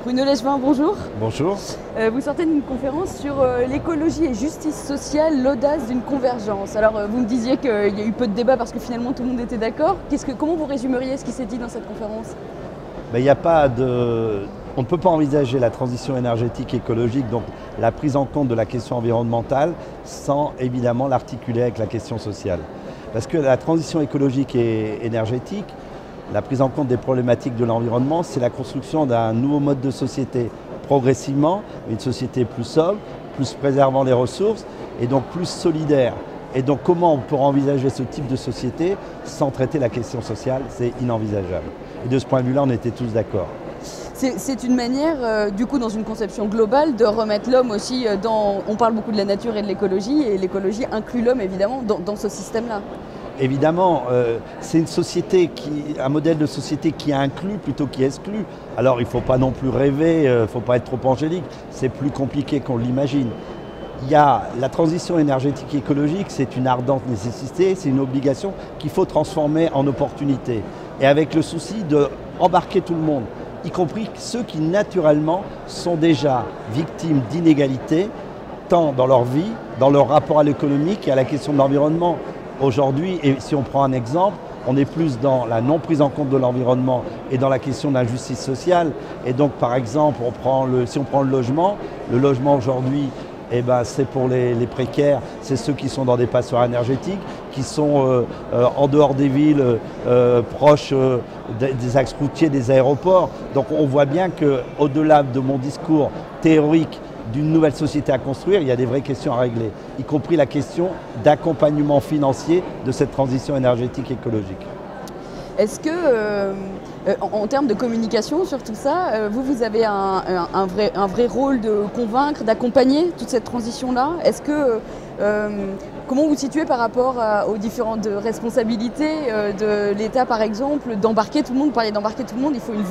Bruno Lechevin, bonjour. Bonjour. Vous sortez d'une conférence sur l'écologie et justice sociale, l'audace d'une convergence. Alors vous me disiez qu'il y a eu peu de débat parce que finalement tout le monde était d'accord. Comment vous résumeriez ce qui s'est dit dans cette conférence? Il n'y a pas de... On ne peut pas envisager la transition énergétique et écologique, donc la prise en compte de la question environnementale, sans évidemment l'articuler avec la question sociale. Parce que la transition écologique et énergétique, la prise en compte des problématiques de l'environnement, c'est la construction d'un nouveau mode de société progressivement, une société plus sobre, plus préservant les ressources et donc plus solidaire. Et donc comment on pourra envisager ce type de société sans traiter la question sociale? C'est inenvisageable. Et de ce point de vue-là, on était tous d'accord. C'est une manière, du coup, dans une conception globale, de remettre l'homme aussi dans... On parle beaucoup de la nature et de l'écologie, et l'écologie inclut l'homme, évidemment, dans ce système-là. Évidemment, c'est une société un modèle de société qui inclut plutôt qui exclut. Alors il ne faut pas non plus rêver, il ne faut pas être trop angélique, c'est plus compliqué qu'on l'imagine. Il y a la transition énergétique et écologique, c'est une ardente nécessité, c'est une obligation qu'il faut transformer en opportunité. Et avec le souci d'embarquer tout le monde, y compris ceux qui naturellement sont déjà victimes d'inégalités, tant dans leur vie, dans leur rapport à l'économique et à la question de l'environnement. Aujourd'hui, et si on prend un exemple, on est plus dans la non prise en compte de l'environnement et dans la question de l'injustice sociale. Et donc, par exemple, si on prend le logement aujourd'hui, c'est pour les précaires, c'est ceux qui sont dans des passoires énergétiques, qui sont en dehors des villes, proches des axes routiers, des aéroports. Donc on voit bien qu'au-delà de mon discours théorique d'une nouvelle société à construire, il y a des vraies questions à régler, y compris la question d'accompagnement financier de cette transition énergétique et écologique. Est-ce que, en termes de communication sur tout ça, vous avez un vrai rôle de convaincre, d'accompagner toute cette transition-là? Est-ce que, comment vous vous situez par rapport aux différentes responsabilités de l'État, par exemple, d'embarquer tout le monde? Vous parliez d'embarquer tout le monde, il faut une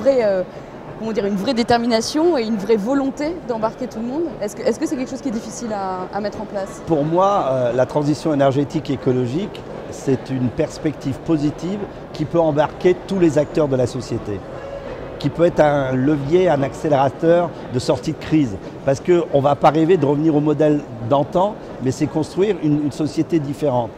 vraie détermination et une vraie volonté d'embarquer tout le monde. Est-ce que c'est quelque chose qui est difficile à mettre en place? Pour moi, la transition énergétique et écologique, c'est une perspective positive qui peut embarquer tous les acteurs de la société, qui peut être un levier, un accélérateur de sortie de crise. Parce qu'on ne va pas rêver de revenir au modèle d'antan, mais c'est construire une société différente.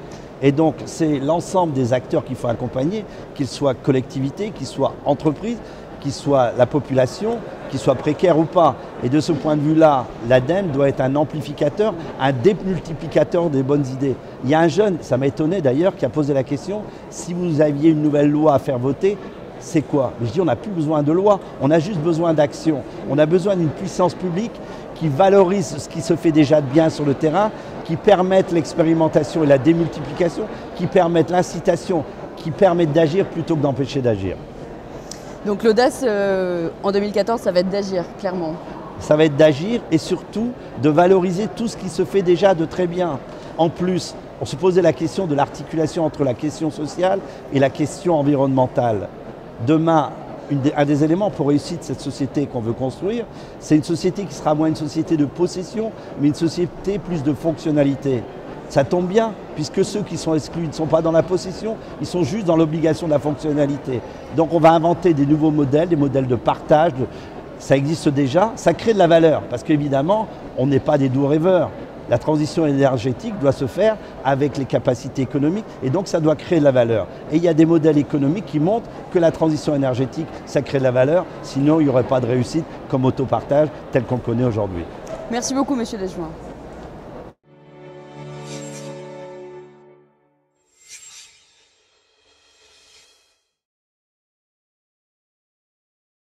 Et donc, c'est l'ensemble des acteurs qu'il faut accompagner, qu'ils soient collectivités, qu'ils soient entreprises, qu'ils soient la population, qu'ils soient précaires ou pas. Et de ce point de vue-là, l'ADEME doit être un amplificateur, un démultiplicateur des bonnes idées. Il y a un jeune, ça m'a étonné d'ailleurs, qui a posé la question, si vous aviez une nouvelle loi à faire voter, c'est quoi? Je dis, on n'a plus besoin de loi, on a juste besoin d'action. On a besoin d'une puissance publique qui valorise ce qui se fait déjà de bien sur le terrain, qui permette l'expérimentation et la démultiplication, qui permette l'incitation, qui permette d'agir plutôt que d'empêcher d'agir. Donc l'audace, en 2014, ça va être d'agir, clairement. Ça va être d'agir et surtout de valoriser tout ce qui se fait déjà de très bien. En plus, on se posait la question de l'articulation entre la question sociale et la question environnementale. Demain, un des éléments pour réussir cette société qu'on veut construire, c'est une société qui sera moins une société de possession, mais une société plus de fonctionnalité. Ça tombe bien, puisque ceux qui sont exclus ne sont pas dans la possession, ils sont juste dans l'obligation de la fonctionnalité. Donc on va inventer des nouveaux modèles, des modèles de partage, ça existe déjà, ça crée de la valeur, parce qu'évidemment, on n'est pas des doux rêveurs. La transition énergétique doit se faire avec les capacités économiques, et donc ça doit créer de la valeur. Et il y a des modèles économiques qui montrent que la transition énergétique, ça crée de la valeur, sinon il n'y aurait pas de réussite comme autopartage tel qu'on le connaît aujourd'hui. Merci beaucoup, monsieur Lechevin.